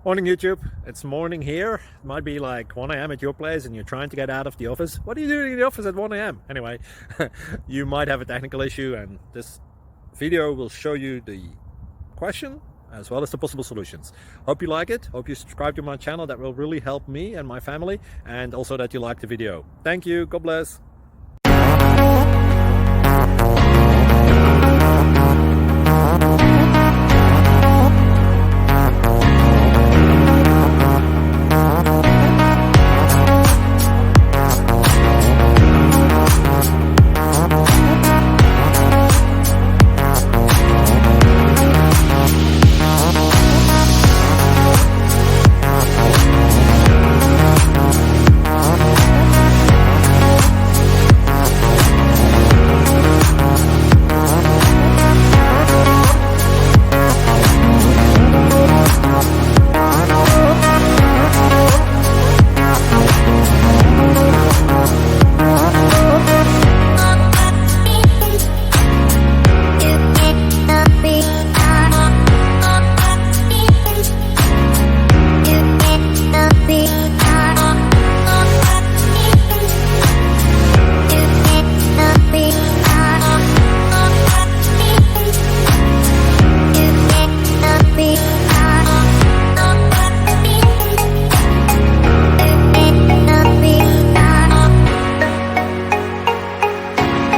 Morning YouTube, it's morning here. It might be like 1 a.m. at your place and you're trying to get out of the office. What are you doing in the office at 1 a.m.? Anyway, you might have a technical issue and this video will show you the question as well as the possible solutions. Hope you like it, hope you subscribe to my channel. That will really help me and my family, and also that you like the video. Thank you, God bless.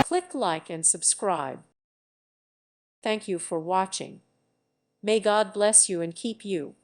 Click like and subscribe. Thank you for watching. May God bless you and keep you.